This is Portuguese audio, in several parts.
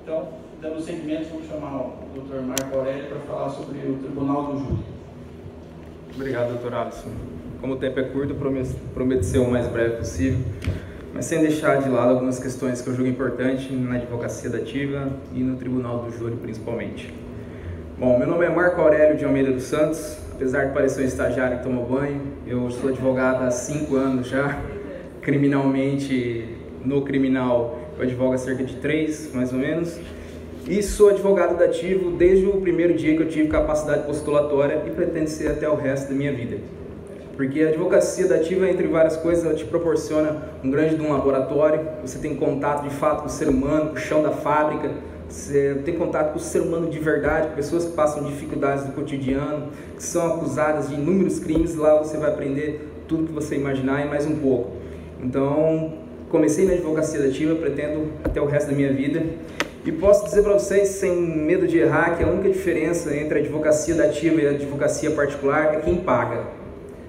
Então, dando seguimento, vou chamar o Dr. Marco Aurélio para falar sobre o Tribunal do Júri. Obrigado, Dr. Alisson. Como o tempo é curto, prometo ser o mais breve possível, mas sem deixar de lado algumas questões que eu julgo importantes na advocacia dativa e no Tribunal do Júri, principalmente. Bom, meu nome é Marco Aurélio de Almeida dos Santos. Apesar de parecer um estagiário que toma banho, eu sou advogado há 5 anos já. Criminalmente, no criminal, eu advogo há cerca de 3, mais ou menos. E sou advogado dativo desde o primeiro dia que eu tive capacidade postulatória e pretendo ser até o resto da minha vida. Porque a advocacia dativa, entre várias coisas, ela te proporciona um grande laboratório, você tem contato de fato com o ser humano, com o chão da fábrica, você tem contato com o ser humano de verdade, com pessoas que passam dificuldades do cotidiano, que são acusadas de inúmeros crimes. Lá você vai aprender tudo que você imaginar e mais um pouco. Então, comecei na advocacia dativa, pretendo até o resto da minha vida. E posso dizer para vocês, sem medo de errar, que a única diferença entre a advocacia dativa e a advocacia particular é quem paga.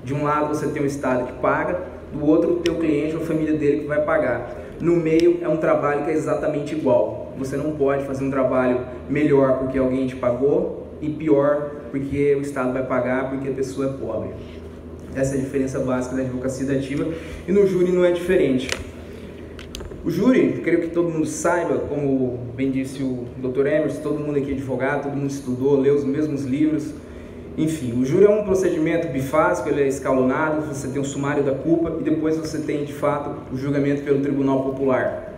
De um lado você tem o Estado que paga, do outro o teu cliente ou a família dele que vai pagar. No meio é um trabalho que é exatamente igual. Você não pode fazer um trabalho melhor porque alguém te pagou e pior porque o Estado vai pagar porque a pessoa é pobre. Essa é a diferença básica da advocacia dativa, e no júri não é diferente. O júri, creio que todo mundo saiba, como bem disse o Dr. Emerson, todo mundo aqui é advogado, todo mundo estudou, leu os mesmos livros. Enfim, o júri é um procedimento bifásico, ele é escalonado, você tem o sumário da culpa e depois você tem, de fato, o julgamento pelo Tribunal Popular.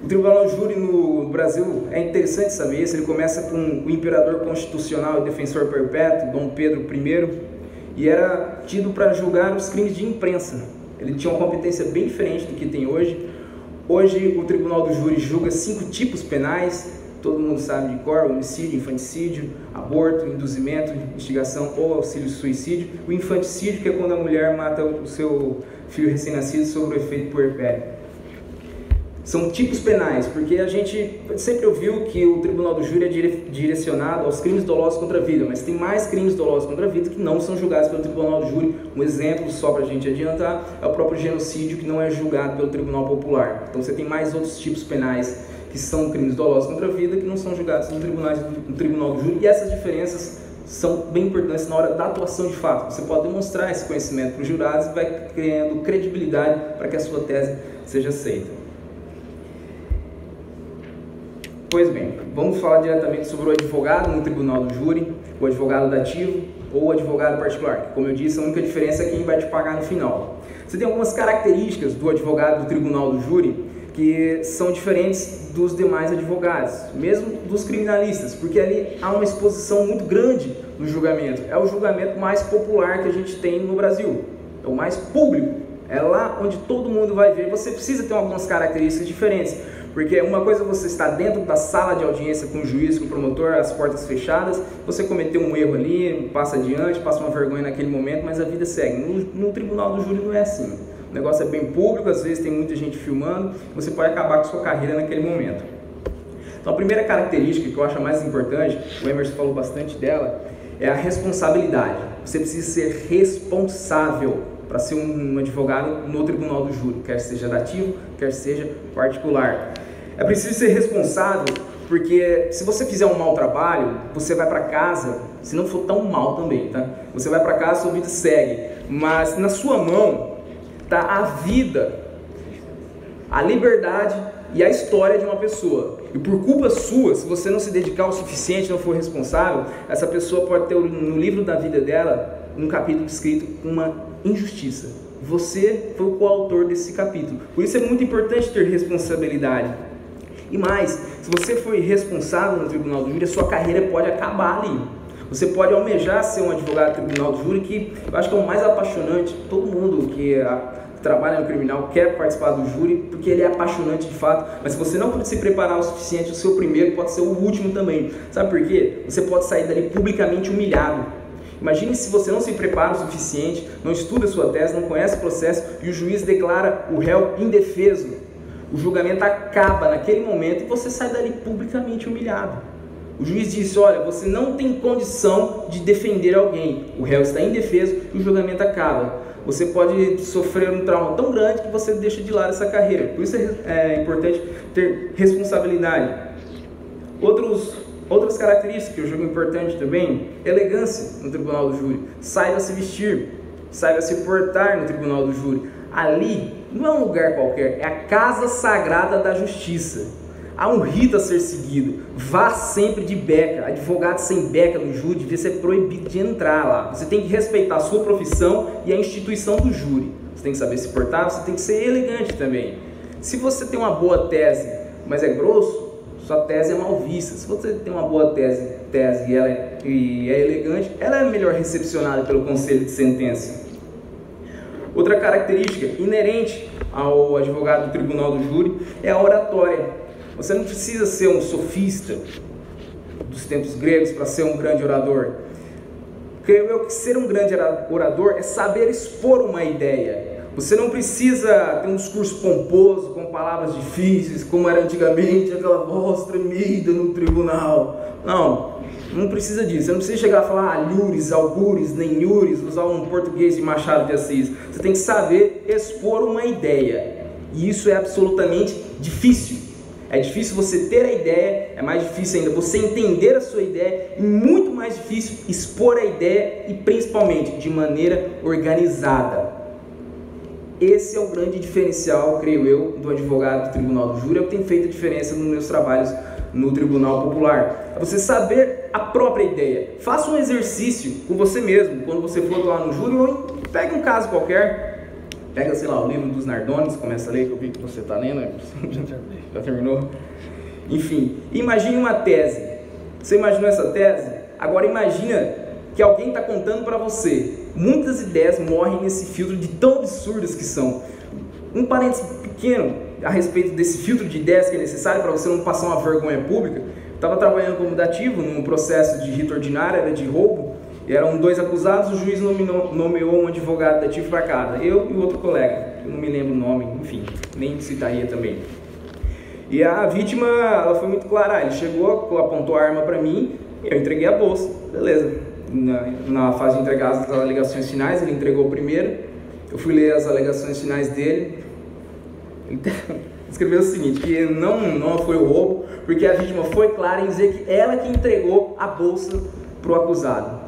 O Tribunal do Júri no Brasil, é interessante saber isso, ele começa com o imperador constitucional e defensor perpétuo, Dom Pedro I, e era tido para julgar os crimes de imprensa. Ele tinha uma competência bem diferente do que tem hoje. Hoje o Tribunal do Júri julga 5 tipos penais, todo mundo sabe de cor: homicídio, infanticídio, aborto, induzimento, instigação ou auxílio-suicídio. O infanticídio, que é quando a mulher mata o seu filho recém-nascido sob o efeito puerpério. São tipos penais, porque a gente sempre ouviu que o Tribunal do Júri é direcionado aos crimes dolosos contra a vida, mas tem mais crimes dolosos contra a vida que não são julgados pelo Tribunal do Júri. Um exemplo, só para a gente adiantar, é o próprio genocídio, que não é julgado pelo Tribunal Popular. Então você tem mais outros tipos penais que são crimes dolosos contra a vida, que não são julgados no Tribunal do Júri, e essas diferenças são bem importantes na hora da atuação de fato. Você pode demonstrar esse conhecimento para os jurados e vai criando credibilidade para que a sua tese seja aceita. Pois bem, vamos falar diretamente sobre o advogado no Tribunal do Júri, o advogado dativo ou o advogado particular, que, como eu disse, a única diferença é quem vai te pagar no final. Você tem algumas características do advogado do Tribunal do Júri que são diferentes dos demais advogados, mesmo dos criminalistas, porque ali há uma exposição muito grande no julgamento. É o julgamento mais popular que a gente tem no Brasil, é o mais público, é lá onde todo mundo vai ver. Você precisa ter algumas características diferentes, porque uma coisa é você estar dentro da sala de audiência com o juiz, com o promotor, as portas fechadas, você cometeu um erro ali, passa adiante, passa uma vergonha naquele momento, mas a vida segue. No Tribunal do Júri não é assim. O negócio é bem público, às vezes tem muita gente filmando, você pode acabar com sua carreira naquele momento. Então a primeira característica que eu acho a mais importante, o Emerson falou bastante dela, é a responsabilidade. Você precisa ser responsável para ser um advogado no Tribunal do Júri, quer seja dativo, quer seja particular. É preciso ser responsável, porque se você fizer um mau trabalho, você vai para casa, se não for tão mal também, tá? Você vai para casa, sua vida segue, mas na sua mão está a vida, a liberdade e a história de uma pessoa. E por culpa sua, se você não se dedicar o suficiente, não for responsável, essa pessoa pode ter no livro da vida dela um capítulo escrito com uma injustiça. Você foi o coautor desse capítulo. Por isso é muito importante ter responsabilidade. E mais, se você foi responsável no Tribunal do Júri, a sua carreira pode acabar ali. Você pode almejar ser um advogado do Tribunal do Júri, que eu acho que é o mais apaixonante. Todo mundo que trabalha no criminal quer participar do júri, porque ele é apaixonante de fato. Mas se você não pode se preparar o suficiente, o seu primeiro pode ser o último também. Sabe por quê? Você pode sair dali publicamente humilhado. Imagine se você não se prepara o suficiente, não estuda a sua tese, não conhece o processo e o juiz declara o réu indefeso. O julgamento acaba naquele momento e você sai dali publicamente humilhado. O juiz disse: olha, você não tem condição de defender alguém, o réu está indefeso e o julgamento acaba. Você pode sofrer um trauma tão grande que você deixa de lado essa carreira. Por isso é importante ter responsabilidade. Outras características que eu julgo importante também, elegância no tribunal do júri, saiba se vestir, saiba se portar no tribunal do júri. Ali não é um lugar qualquer, é a casa sagrada da justiça. Há um rito a ser seguido. Vá sempre de beca. Advogado sem beca no júri devia ser proibido de entrar lá. Você tem que respeitar a sua profissão e a instituição do júri. Você tem que saber se portar, você tem que ser elegante também. Se você tem uma boa tese, mas é grosso, sua tese é mal vista. Se você tem uma boa tese e é elegante, ela é melhor recepcionada pelo conselho de sentença. Outra característica inerente ao advogado do tribunal do júri é a oratória. Você não precisa ser um sofista dos tempos gregos para ser um grande orador. Creio eu que ser um grande orador é saber expor uma ideia. Você não precisa ter um discurso pomposo, com palavras difíceis, como era antigamente, aquela voz tremida no tribunal. Não precisa disso. Você não precisa chegar a falar alhures, algures, nem nhures, usar um português de Machado de Assis. Você tem que saber expor uma ideia. E isso é absolutamente difícil. É difícil você ter a ideia, é mais difícil ainda você entender a sua ideia e muito mais difícil expor a ideia e principalmente de maneira organizada. Esse é o grande diferencial, creio eu, do advogado do tribunal do júri, é o que tem feito a diferença nos meus trabalhos no tribunal popular. É você saber a própria ideia. Faça um exercício com você mesmo, quando você for lá no júri, ou pegue um caso qualquer. Pega, sei lá, o livro dos Nardones, começa a ler, que eu vi que você está lendo. Já terminou? Enfim, imagine uma tese. Você imaginou essa tese? Agora imagina que alguém está contando para você. Muitas ideias morrem nesse filtro de tão absurdas que são. Um parênteses pequeno a respeito desse filtro de ideias que é necessário para você não passar uma vergonha pública. Eu estava trabalhando como dativo num processo de rito ordinário, era de roubo. Eram 2 acusados, o juiz nomeou um advogado dativo para cada, eu e o outro colega, eu não me lembro o nome, enfim, nem citaria também. E a vítima, ela foi muito clara, ele chegou, apontou a arma para mim, e eu entreguei a bolsa, beleza. Na fase de entregar as alegações finais, ele entregou primeiro, eu fui ler as alegações finais dele, ele escreveu o seguinte, que não foi o roubo, porque a vítima foi clara em dizer que ela que entregou a bolsa para o acusado.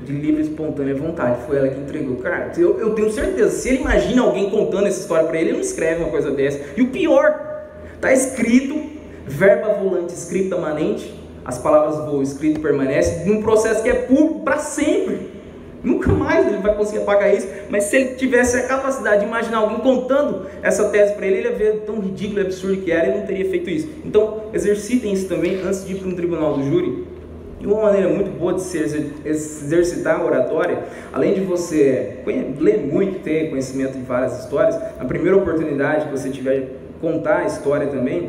De livre e espontânea vontade, foi ela que entregou. Cara, eu tenho certeza, se ele imagina alguém contando essa história para ele, ele não escreve uma coisa dessa. E o pior, tá escrito, verba volante scripta manente, as palavras voam, escrito permanece, num processo que é público para sempre. Nunca mais ele vai conseguir apagar isso. Mas se ele tivesse a capacidade de imaginar alguém contando essa tese para ele, ele ia ver tão ridículo e absurdo que era e não teria feito isso. Então, exercitem isso também antes de ir para um tribunal do júri. E uma maneira muito boa de se exercitar a oratória, além de você ler muito, ter conhecimento de várias histórias, na primeira oportunidade que você tiver de contar a história também,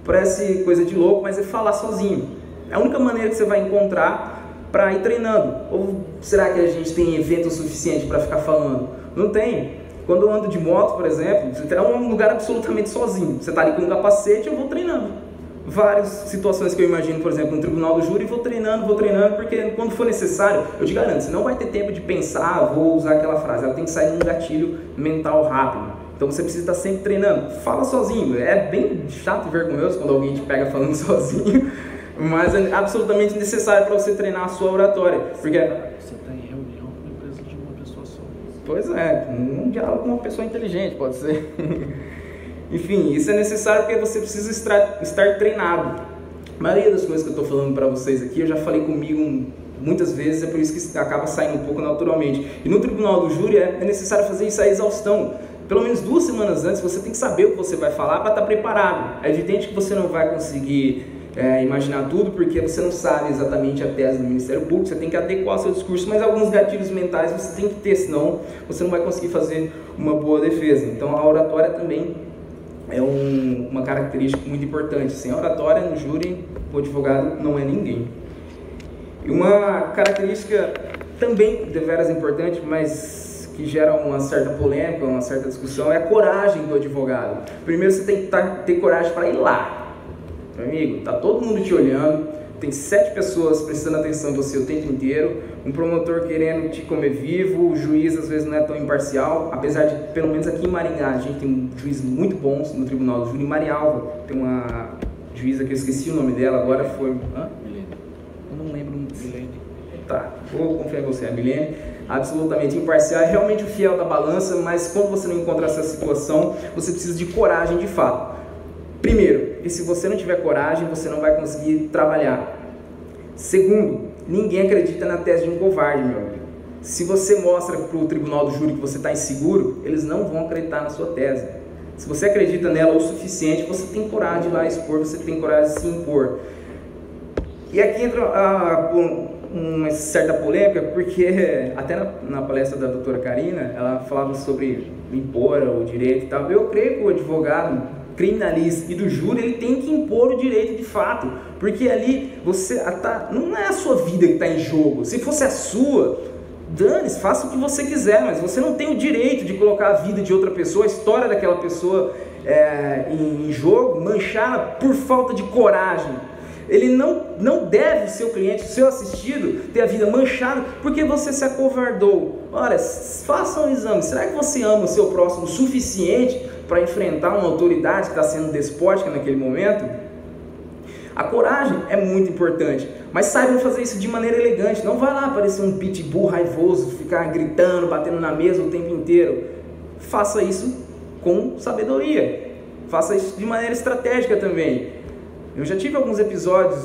parece coisa de louco, mas é falar sozinho. É a única maneira que você vai encontrar para ir treinando. Ou será que a gente tem evento suficiente para ficar falando? Não tem. Quando eu ando de moto, por exemplo, você é um lugar absolutamente sozinho. Você está ali com um capacete, eu vou treinando. Várias situações que eu imagino, por exemplo, no tribunal do júri, vou treinando, porque quando for necessário, eu te garanto, você não vai ter tempo de pensar, vou usar aquela frase, ela tem que sair num gatilho mental rápido. Então você precisa estar sempre treinando. Fala sozinho, é bem chato e vergonhoso quando alguém te pega falando sozinho, mas é absolutamente necessário para você treinar a sua oratória. Porque você está em reunião com uma empresa de uma pessoa só. Pois é, um diálogo com uma pessoa inteligente, pode ser. Enfim, isso é necessário porque você precisa estar treinado. A maioria das coisas que eu estou falando para vocês aqui, eu já falei comigo muitas vezes, é por isso que acaba saindo um pouco naturalmente. E no tribunal do júri é necessário fazer isso à exaustão. Pelo menos 2 semanas antes você tem que saber o que você vai falar para estar preparado. É evidente que você não vai conseguir imaginar tudo, porque você não sabe exatamente a tese do Ministério Público, você tem que adequar o seu discurso, mas alguns gatilhos mentais você tem que ter, senão você não vai conseguir fazer uma boa defesa. Então a oratória também é uma característica muito importante. Sem oratória no júri, o advogado não é ninguém. E uma característica também deveras importante, mas que gera uma certa polêmica, uma certa discussão, é a coragem do advogado. Primeiro você tem que ter coragem para ir lá. Meu amigo, tá todo mundo te olhando, tem 7 pessoas prestando atenção em você o tempo inteiro, um promotor querendo te comer vivo, o juiz às vezes não é tão imparcial, apesar de, pelo menos aqui em Maringá, a gente tem um juiz muito bom no tribunal do júri. Em Marialva tem juíza que eu esqueci o nome dela agora, foi... Milene. Eu não lembro. Milene. Tá, vou confiar em você, a Milene, absolutamente imparcial, é realmente o fiel da balança, mas quando você não encontra essa situação, você precisa de coragem de fato. Primeiro, e se você não tiver coragem, você não vai conseguir trabalhar. Segundo, ninguém acredita na tese de um covarde, meu amigo. Se você mostra para o tribunal do júri que você está inseguro, eles não vão acreditar na sua tese. Se você acredita nela o suficiente, você tem coragem de ir lá expor, você tem coragem de se impor. E aqui entra uma certa polêmica, porque até na palestra da doutora Karina, ela falava sobre impor o direito e tal. Eu creio que o advogado criminalista e do júri, ele tem que impor o direito de fato, porque ali não é a sua vida que está em jogo. Se fosse a sua, dane-se, faça o que você quiser, mas você não tem o direito de colocar a vida de outra pessoa, a história daquela pessoa em jogo, manchar por falta de coragem. Ele não deve, o seu cliente, o seu assistido, ter a vida manchada porque você se acovardou. Olha, faça um exame. Será que você ama o seu próximo o suficiente para enfrentar uma autoridade que está sendo despótica naquele momento? A coragem é muito importante, mas saibam fazer isso de maneira elegante. Não vai lá parecer um pitbull raivoso, ficar gritando, batendo na mesa o tempo inteiro. Faça isso com sabedoria. Faça isso de maneira estratégica também. Eu já tive alguns episódios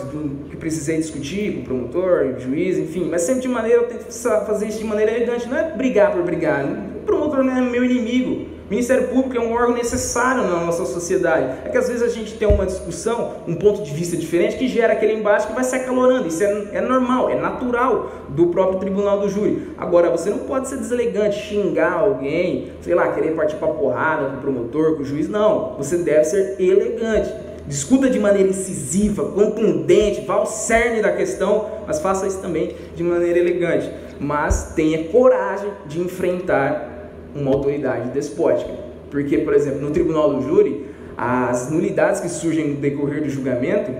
que precisei discutir com o promotor, o juiz, enfim, mas sempre de maneira, eu tento fazer isso de maneira elegante, não é brigar por brigar. O promotor não é meu inimigo. O Ministério Público é um órgão necessário na nossa sociedade. É que às vezes a gente tem uma discussão, um ponto de vista diferente, que gera aquele embate que vai se acalorando. Isso é normal, é natural do próprio tribunal do júri. Agora, você não pode ser deselegante, xingar alguém, sei lá, querer partir pra porrada com o promotor, com o juiz. Não, você deve ser elegante. Discuta de maneira incisiva, contundente, vá ao cerne da questão, mas faça isso também de maneira elegante. Mas tenha coragem de enfrentar uma autoridade despótica. Porque, por exemplo, no tribunal do júri, as nulidades que surgem no decorrer do julgamento,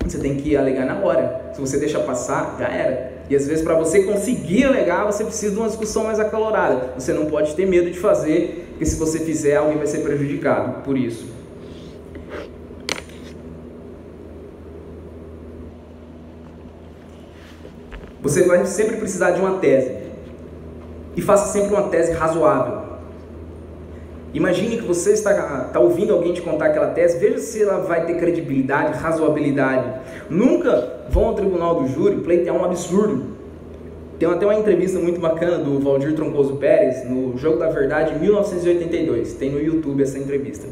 você tem que alegar na hora. Se você deixar passar, já era. E às vezes, para você conseguir alegar, você precisa de uma discussão mais acalorada. Você não pode ter medo de fazer, porque se você fizer, alguém vai ser prejudicado por isso. Você vai sempre precisar de uma tese. E faça sempre uma tese razoável. Imagine que você está ouvindo alguém te contar aquela tese, veja se ela vai ter credibilidade, razoabilidade. Nunca vão ao tribunal do júri pleitear um absurdo. Tem até uma entrevista muito bacana do Valdir Troncoso Pérez, no Jogo da Verdade, em 1982. Tem no YouTube essa entrevista.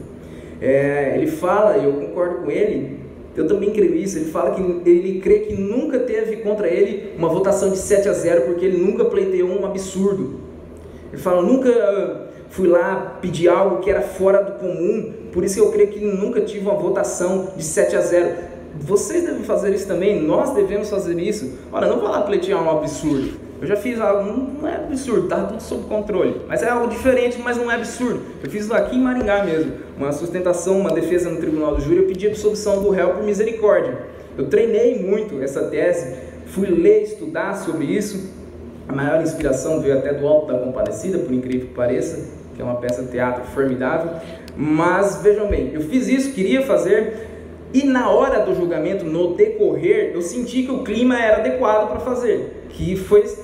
Ele fala, e eu concordo com ele, eu também creio isso, ele fala que ele crê que nunca teve contra ele uma votação de 7-0, porque ele nunca pleiteou um absurdo. Ele fala, nunca fui lá pedir algo que era fora do comum, por isso que eu creio que nunca tive uma votação de 7-0. Vocês devem fazer isso também, nós devemos fazer isso. Olha, não vá lá pleitear um absurdo. Eu já fiz algo, não é absurdo, tá tudo sob controle, mas é algo diferente, mas não é absurdo. Eu fiz isso aqui em Maringá mesmo, uma sustentação, uma defesa no tribunal do júri, eu pedi a absolvição do réu por misericórdia. Eu treinei muito essa tese, fui ler, estudar sobre isso. A maior inspiração veio até do Alto da Compadecida, por incrível que pareça, que é uma peça de teatro formidável. Mas vejam bem, eu fiz isso, queria fazer, e na hora do julgamento, no decorrer, eu senti que o clima era adequado para fazer.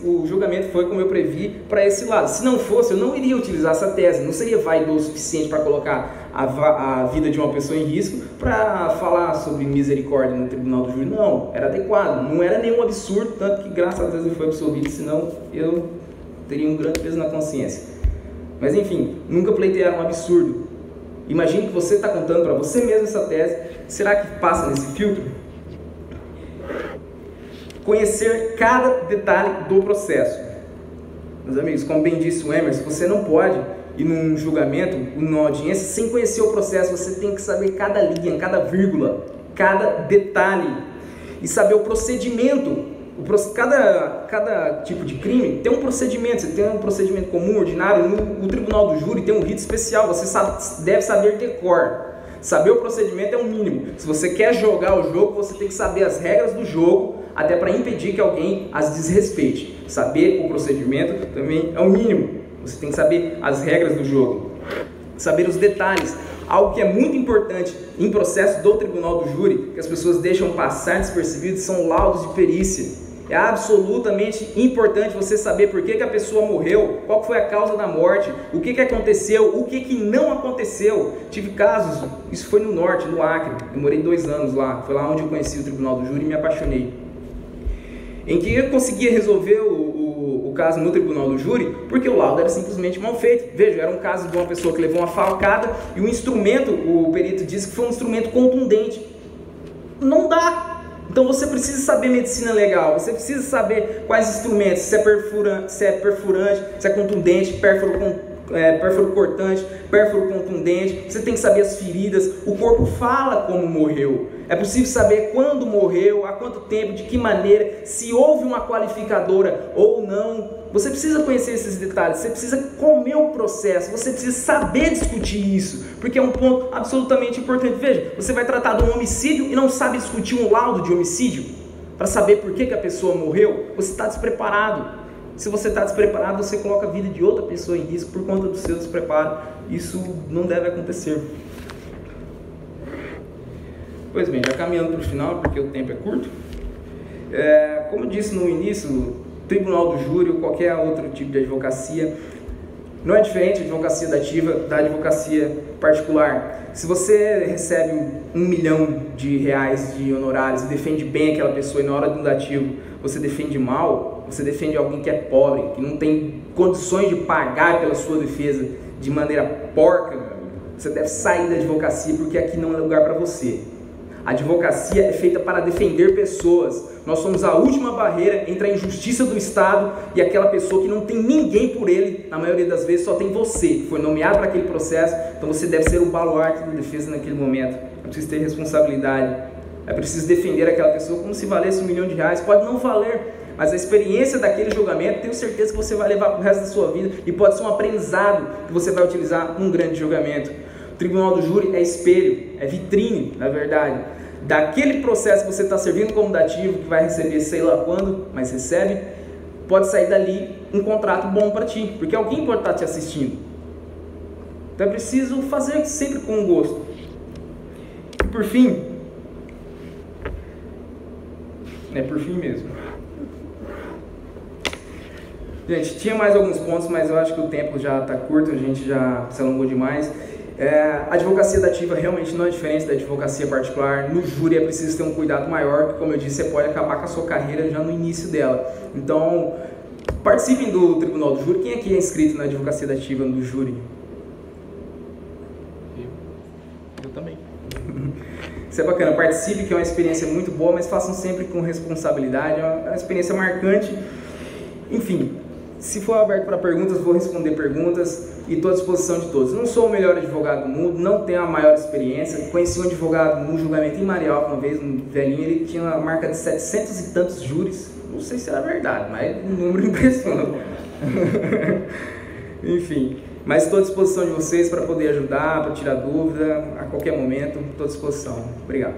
O julgamento foi como eu previ para esse lado. Se não fosse, eu não iria utilizar essa tese, não seria vaidoso o suficiente para colocar a vida de uma pessoa em risco para falar sobre misericórdia no tribunal do júri. Não, era adequado, não era nenhum absurdo, tanto que graças a Deus eu fui absolvido, senão eu teria um grande peso na consciência. Mas enfim, nunca pleitearam um absurdo. Imagine que você está contando para você mesmo essa tese, será que passa nesse filtro? Conhecer cada detalhe do processo. Meus amigos, como bem disse o Emerson, você não pode ir num julgamento, numa audiência, sem conhecer o processo. Você tem que saber cada linha, cada vírgula, cada detalhe. E saber o procedimento. Cada tipo de crime tem um procedimento. Você tem um procedimento comum, ordinário. No tribunal do júri tem um rito especial. Você deve saber de cor. Saber o procedimento é o mínimo. Se você quer jogar o jogo, você tem que saber as regras do jogo, até para impedir que alguém as desrespeite. Saber o procedimento também é o mínimo. Você tem que saber as regras do jogo, saber os detalhes. Algo que é muito importante em processo do tribunal do júri, que as pessoas deixam passar despercebido, são laudos de perícia. É absolutamente importante você saber por que a pessoa morreu, qual foi a causa da morte, o que aconteceu, o que não aconteceu. Tive casos, isso foi no norte, no Acre, eu morei 2 anos lá, foi lá onde eu conheci o tribunal do júri e me apaixonei. Em que eu conseguia resolver o caso no tribunal do júri, porque o laudo era simplesmente mal feito. Veja, era um caso de uma pessoa que levou uma facada e o instrumento, o perito disse que foi um instrumento contundente. Não dá! Então você precisa saber medicina legal, você precisa saber quais instrumentos, se é perfurante, se é contundente, pérfuro cortante, pérfuro contundente, você tem que saber as feridas, o corpo fala como morreu. É possível saber quando morreu, há quanto tempo, de que maneira, se houve uma qualificadora ou não. Você precisa conhecer esses detalhes, você precisa comer o processo, você precisa saber discutir isso, porque é um ponto absolutamente importante. Veja, você vai tratar de um homicídio e não sabe discutir um laudo de homicídio, para saber por que a pessoa morreu, você está despreparado. Se você está despreparado, você coloca a vida de outra pessoa em risco por conta do seu despreparo. Isso não deve acontecer. Pois bem, já caminhando para o final, porque o tempo é curto. Como eu disse no início, o tribunal do júri ou qualquer outro tipo de advocacia não é diferente da advocacia dativa da advocacia particular. Se você recebe R$1 milhão de honorários e defende bem aquela pessoa e na hora do dativo você defende mal, você defende alguém que é pobre, que não tem condições de pagar pela sua defesa de maneira porca, você deve sair da advocacia, porque aqui não é lugar para você. A advocacia é feita para defender pessoas. Nós somos a última barreira entre a injustiça do Estado e aquela pessoa que não tem ninguém por ele, na maioria das vezes só tem você, que foi nomeado para aquele processo, então você deve ser o baluarte da defesa naquele momento. É preciso ter responsabilidade, é preciso defender aquela pessoa como se valesse R$1 milhão, pode não valer, mas a experiência daquele julgamento, tenho certeza que você vai levar para o resto da sua vida e pode ser um aprendizado que você vai utilizar num grande julgamento. O tribunal do júri é espelho, é vitrine, na verdade, daquele processo que você está servindo como dativo, que vai receber sei lá quando, mas recebe, pode sair dali um contrato bom para ti, porque alguém pode estar te assistindo. Então é preciso fazer sempre com gosto. E por fim mesmo. Gente, tinha mais alguns pontos, mas eu acho que o tempo já está curto, a gente já se alongou demais. A advocacia dativa realmente não é diferente da advocacia particular. No júri é preciso ter um cuidado maior, porque, como eu disse, você pode acabar com a sua carreira já no início dela. Então, participem do tribunal do júri. Quem aqui é inscrito na advocacia dativa do júri? Eu também. Isso é bacana, participe, que é uma experiência muito boa, mas façam sempre com responsabilidade, é uma experiência marcante. Enfim, se for aberto para perguntas, vou responder perguntas e estou à disposição de todos. Não sou o melhor advogado do mundo, não tenho a maior experiência. Conheci um advogado no julgamento em Marialva uma vez, um velhinho, ele tinha uma marca de 700 e tantos júris. Não sei se era verdade, mas o número impressiona. Enfim, mas estou à disposição de vocês para poder ajudar, para tirar dúvida, a qualquer momento, estou à disposição. Obrigado.